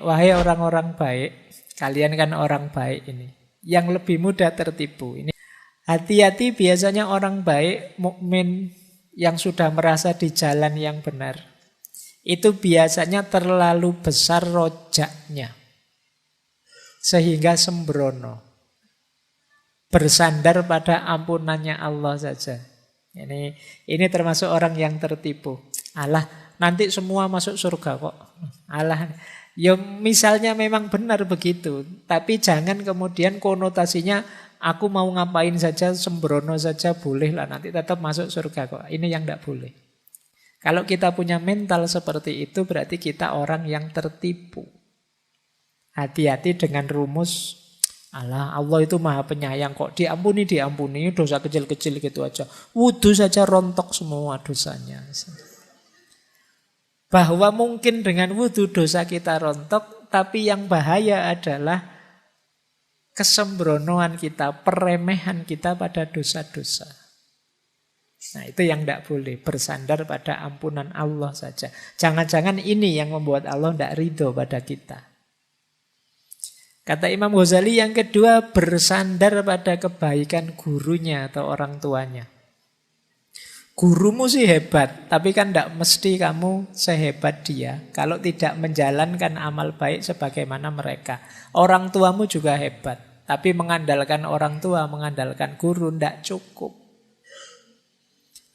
wahai orang-orang baik, kalian kan orang baik ini, yang lebih mudah tertipu. Ini hati-hati, biasanya orang baik, mukmin yang sudah merasa di jalan yang benar, itu biasanya terlalu besar rojaknya, sehingga sembrono, bersandar pada ampunannya Allah saja. Ini termasuk orang yang tertipu. Alah, nanti semua masuk surga kok. Alah, ya misalnya memang benar begitu, tapi jangan kemudian konotasinya aku mau ngapain saja, sembrono saja boleh lah, nanti tetap masuk surga kok. Ini yang tidak boleh. Kalau kita punya mental seperti itu, berarti kita orang yang tertipu. Hati-hati dengan rumus, alah Allah itu maha penyayang kok, diampuni, dosa kecil-kecil gitu aja. Wudhu saja rontok semua dosanya. Bahwa mungkin dengan wudhu dosa kita rontok, tapi yang bahaya adalah kesembronoan kita, peremehan kita pada dosa-dosa. Nah, itu yang tidak boleh, bersandar pada ampunan Allah saja. Jangan-jangan ini yang membuat Allah tidak ridho pada kita. Kata Imam Ghazali yang kedua, bersandar pada kebaikan gurunya atau orang tuanya. Gurumu sih hebat, tapi kan tidak mesti kamu sehebat dia kalau tidak menjalankan amal baik sebagaimana mereka. Orang tuamu juga hebat, tapi mengandalkan orang tua, mengandalkan guru tidak cukup.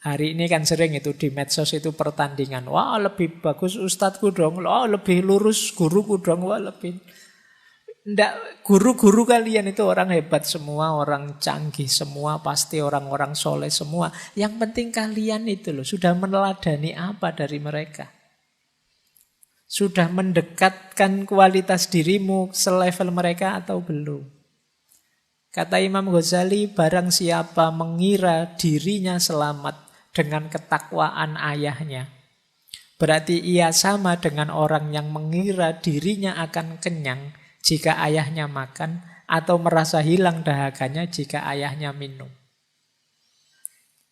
Hari ini kan sering itu di medsos itu pertandingan. Wah, lebih bagus ustadzku dong, wah lebih lurus guruku dong, wah lebih... Nggak, guru-guru kalian itu orang hebat semua, orang canggih semua, pasti orang-orang soleh semua. Yang penting kalian itu loh, sudah meneladani apa dari mereka? Sudah mendekatkan kualitas dirimu selevel mereka atau belum? Kata Imam Ghazali, barang siapa mengira dirinya selamat dengan ketakwaan ayahnya, berarti ia sama dengan orang yang mengira dirinya akan kenyang jika ayahnya makan, atau merasa hilang dahaganya jika ayahnya minum.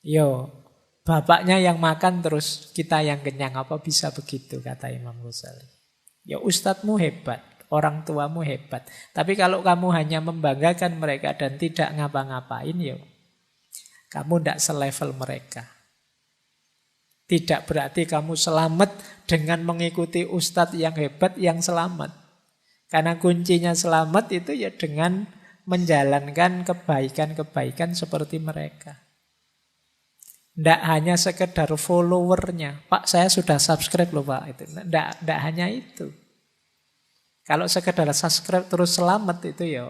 Yo, bapaknya yang makan terus kita yang kenyang, apa bisa begitu, kata Imam Ghazali. Ya ustadzmu hebat, orang tuamu hebat, tapi kalau kamu hanya membanggakan mereka dan tidak ngapa-ngapain, yo kamu tidak selevel mereka. Tidak berarti kamu selamat dengan mengikuti ustadz yang hebat yang selamat. Karena kuncinya selamat itu ya dengan menjalankan kebaikan-kebaikan seperti mereka. Tidak hanya sekedar followernya. Pak, saya sudah subscribe loh Pak. Tidak hanya itu. Kalau sekedar subscribe terus selamat itu ya,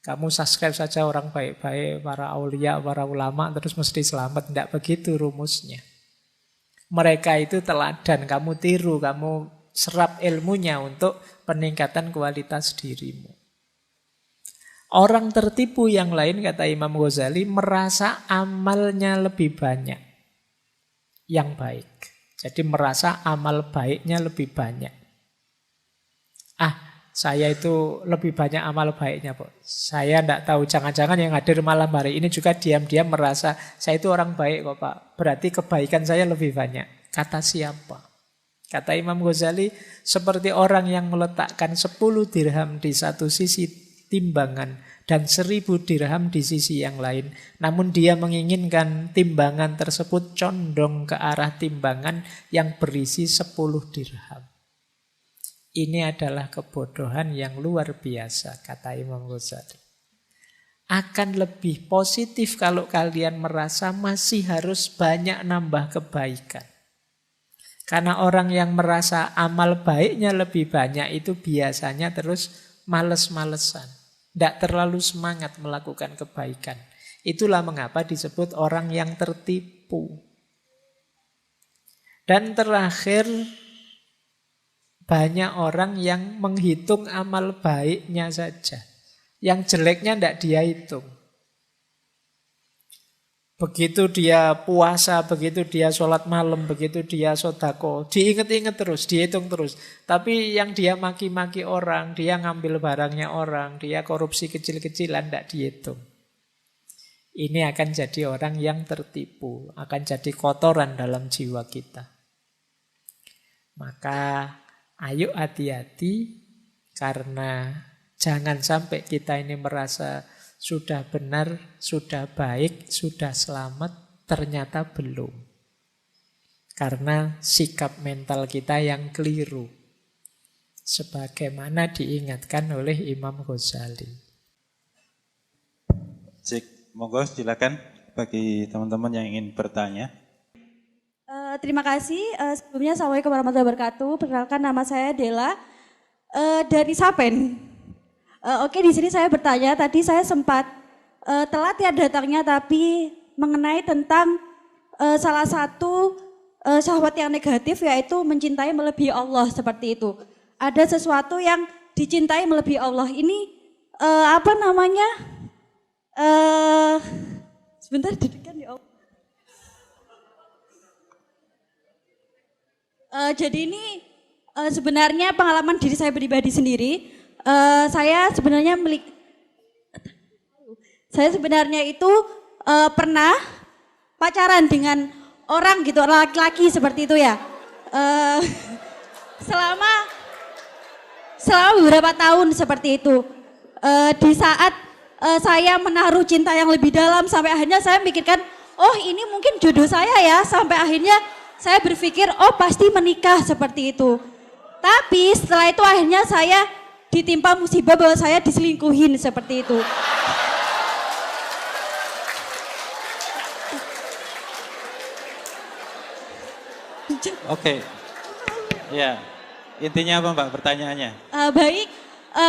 kamu subscribe saja orang baik-baik, para aulia, para ulama, terus mesti selamat. Tidak begitu rumusnya. Mereka itu teladan, kamu tiru, kamu serap ilmunya untuk peningkatan kualitas dirimu. Orang tertipu yang lain, kata Imam Ghazali, merasa amalnya lebih banyak yang baik. Jadi merasa amal baiknya lebih banyak. Saya itu lebih banyak amal baiknya, Pak. Saya tidak tahu, jangan-jangan yang hadir malam hari ini juga diam-diam merasa saya itu orang baik kok Pak. Berarti kebaikan saya lebih banyak. Kata siapa? Kata Imam Ghazali, seperti orang yang meletakkan 10 dirham di satu sisi timbangan dan 1000 dirham di sisi yang lain. Namun dia menginginkan timbangan tersebut condong ke arah timbangan yang berisi 10 dirham. Ini adalah kebodohan yang luar biasa, kata Imam Ghazali. Akan lebih positif kalau kalian merasa masih harus banyak nambah kebaikan. Karena orang yang merasa amal baiknya lebih banyak itu biasanya terus males-malesan. Tidak terlalu semangat melakukan kebaikan. Itulah mengapa disebut orang yang tertipu. Dan terakhir, banyak orang yang menghitung amal baiknya saja. Yang jeleknya tidak dia hitung. Begitu dia puasa, begitu dia sholat malam, begitu dia sodako, diinget-inget terus, dihitung terus. Tapi yang dia maki-maki orang, dia ngambil barangnya orang, dia korupsi kecil-kecilan, tidak dihitung. Ini akan jadi orang yang tertipu, akan jadi kotoran dalam jiwa kita. Maka Ayo hati-hati, karena jangan sampai kita ini merasa sudah benar, sudah baik, sudah selamat, ternyata belum. Karena sikap mental kita yang keliru. Sebagaimana diingatkan oleh Imam Ghazali. Cik, monggo silakan bagi teman-teman yang ingin bertanya. Terima kasih. Sebelumnya Assalamualaikum warahmatullahi wabarakatuh. Perkenalkan nama saya Dela dari Sapen. Oke, di sini saya bertanya. Tadi saya sempat telat ya datangnya, tapi mengenai tentang salah satu syahwat yang negatif, yaitu mencintai melebihi Allah seperti itu. Ada sesuatu yang dicintai melebihi Allah. Ini apa namanya? Sebentar, dudukkan ya Allah. Jadi ini sebenarnya pengalaman diri saya pribadi sendiri. Saya sebenarnya itu pernah pacaran dengan orang gitu, laki-laki seperti itu ya. Selama beberapa tahun seperti itu. Di saat saya menaruh cinta yang lebih dalam, sampai akhirnya saya mikirkan, oh ini mungkin jodoh saya ya. Sampai akhirnya saya berpikir, oh pasti menikah seperti itu. Tapi setelah itu akhirnya saya ditimpa musibah bahwa saya diselingkuhin seperti itu. Oke. Ya. Intinya apa Mbak pertanyaannya? Baik,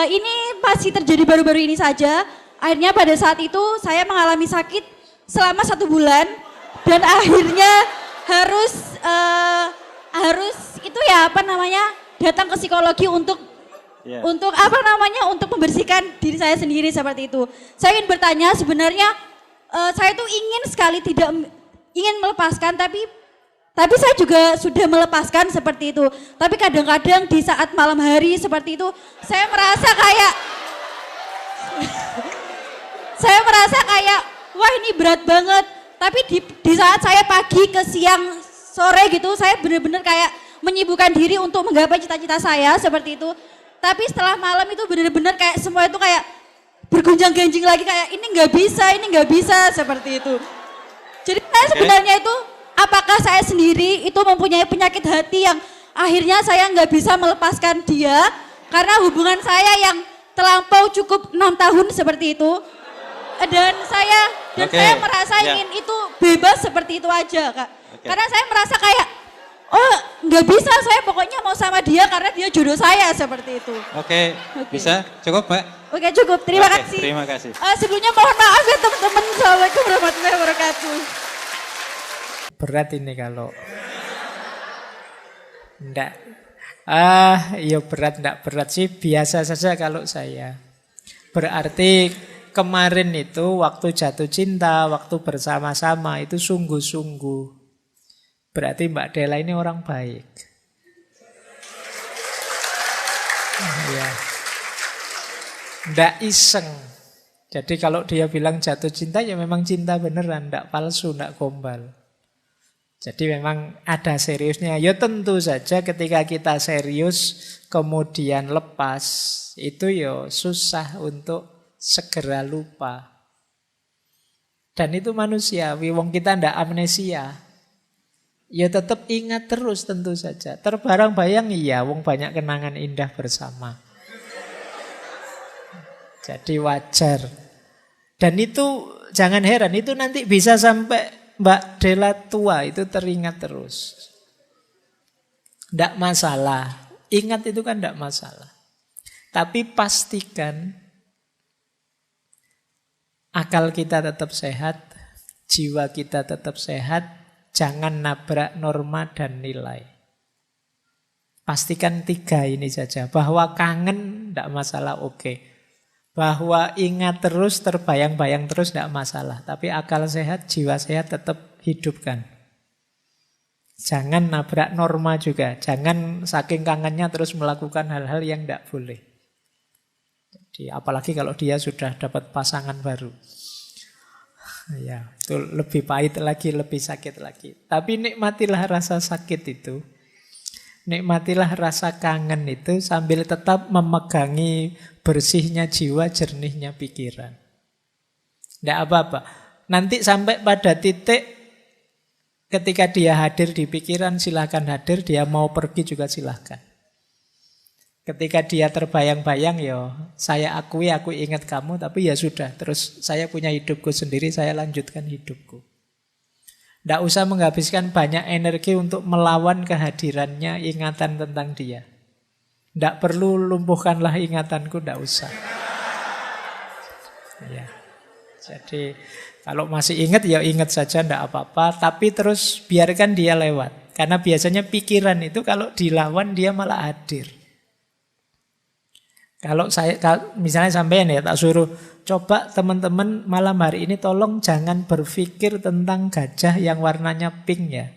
ini masih terjadi baru-baru ini saja. Akhirnya pada saat itu saya mengalami sakit selama 1 bulan. Dan akhirnya harus itu ya apa namanya, datang ke psikologi untuk untuk membersihkan diri saya sendiri seperti itu. Saya ingin bertanya, sebenarnya saya tuh ingin sekali tidak ingin melepaskan, tapi saya juga sudah melepaskan seperti itu. Tapi kadang-kadang di saat malam hari seperti itu saya merasa kayak wah ini berat banget. Tapi di saat saya pagi ke siang sore gitu, saya benar-benar kayak menyibukkan diri untuk menggapai cita-cita saya seperti itu. Tapi setelah malam itu benar-benar kayak semua itu kayak bergonjang-ganjing lagi, kayak ini nggak bisa seperti itu. Jadi saya sebenarnya itu, apakah saya sendiri itu mempunyai penyakit hati yang akhirnya saya nggak bisa melepaskan dia karena hubungan saya yang terlampau cukup 6 tahun seperti itu. Dan saya merasa ingin itu bebas seperti itu aja, Kak. Karena saya merasa kayak, oh nggak bisa, saya pokoknya mau sama dia karena dia jodoh saya seperti itu. Oke. Bisa? Cukup Mbak? Oke cukup, terima kasih. Terima kasih. Sebelumnya mohon maaf ya teman-teman. Assalamualaikum warahmatullahi wabarakatuh. Berat ini kalau enggak. Ya berat enggak berat sih, biasa saja kalau saya. Berarti kemarin itu waktu jatuh cinta, waktu bersama-sama itu sungguh-sungguh. Berarti Mbak Dela ini orang baik. Ya. Nggak iseng. Jadi kalau dia bilang jatuh cinta ya memang cinta beneran, nggak palsu, nggak gombal. Jadi memang ada seriusnya. Ya tentu saja ketika kita serius kemudian lepas, itu ya susah untuk segera lupa. Dan itu manusiawi, wong kita ndak amnesia. Ya tetap ingat terus tentu saja. Terbarang bayang iya, wong banyak kenangan indah bersama. Jadi wajar. Dan itu jangan heran, itu nanti bisa sampai Mbak Dela tua itu teringat terus. Ndak masalah. Ingat itu kan ndak masalah. Tapi pastikan akal kita tetap sehat, jiwa kita tetap sehat, jangan nabrak norma dan nilai. Pastikan 3 ini saja, bahwa kangen tidak masalah, oke. Bahwa ingat terus, terbayang-bayang terus tidak masalah. Tapi akal sehat, jiwa sehat tetap hidupkan. Jangan nabrak norma juga, jangan saking kangennya terus melakukan hal-hal yang tidak boleh. Jadi apalagi kalau dia sudah dapat pasangan baru. Ya, itu lebih pahit lagi, lebih sakit lagi. Tapi nikmatilah rasa sakit itu. Nikmatilah rasa kangen itu sambil tetap memegangi bersihnya jiwa, jernihnya pikiran. Tidak apa-apa. Nanti sampai pada titik ketika dia hadir di pikiran, silahkan hadir. Dia mau pergi juga silahkan. Ketika dia terbayang-bayang, ya saya akui, aku ingat kamu, tapi ya sudah. Terus saya punya hidupku sendiri, saya lanjutkan hidupku. Tidak usah menghabiskan banyak energi untuk melawan kehadirannya, ingatan tentang dia. Tidak perlu lumpuhkanlah ingatanku, tidak usah. Ya. Jadi kalau masih ingat ya ingat saja, tidak apa-apa. Tapi terus biarkan dia lewat. Karena biasanya pikiran itu kalau dilawan dia malah hadir. Kalau saya misalnya sampean ya tak suruh coba teman-teman malam hari ini tolong jangan berpikir tentang gajah yang warnanya pink ya.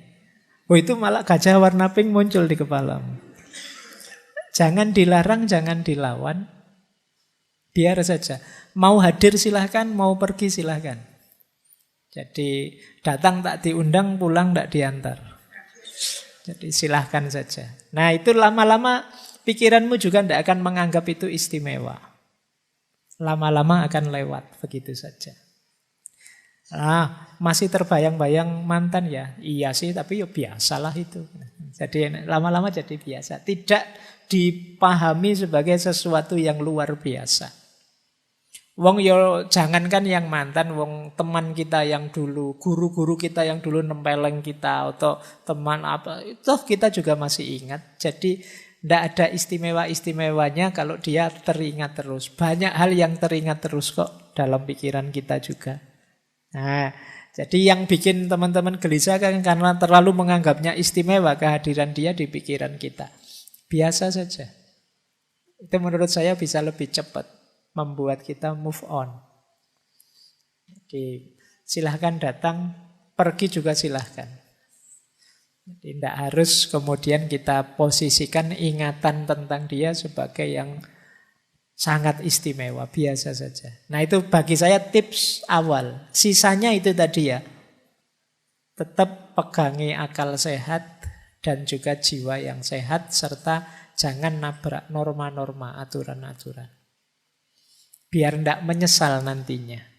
Oh itu malah gajah warna pink muncul di kepalamu. Jangan dilarang, jangan dilawan. Biar saja. Mau hadir silahkan, mau pergi silahkan. Jadi datang tak diundang, pulang tak diantar. Jadi silahkan saja. Nah itu lama-lama pikiranmu juga tidak akan menganggap itu istimewa. Lama-lama akan lewat begitu saja. Nah, masih terbayang-bayang mantan ya? Iya sih, tapi ya biasalah itu. Jadi lama-lama jadi biasa. Tidak dipahami sebagai sesuatu yang luar biasa. Wong yo jangankan yang mantan, wong teman kita yang dulu, guru-guru kita yang dulu nempeleng kita, atau teman apa, itu kita juga masih ingat. Jadi tidak ada istimewa-istimewanya kalau dia teringat terus. Banyak hal yang teringat terus kok dalam pikiran kita juga. Nah, jadi yang bikin teman-teman gelisah kan karena terlalu menganggapnya istimewa kehadiran dia di pikiran kita. Biasa saja. Itu menurut saya bisa lebih cepat membuat kita move on. Oke, silahkan datang, pergi juga silahkan. Jadi tidak harus kemudian kita posisikan ingatan tentang dia sebagai yang sangat istimewa, biasa saja. Nah itu bagi saya tips awal. Sisanya itu tadi ya, tetap pegangi akal sehat dan juga jiwa yang sehat, serta jangan nabrak norma-norma, aturan-aturan. Biar tidak menyesal nantinya.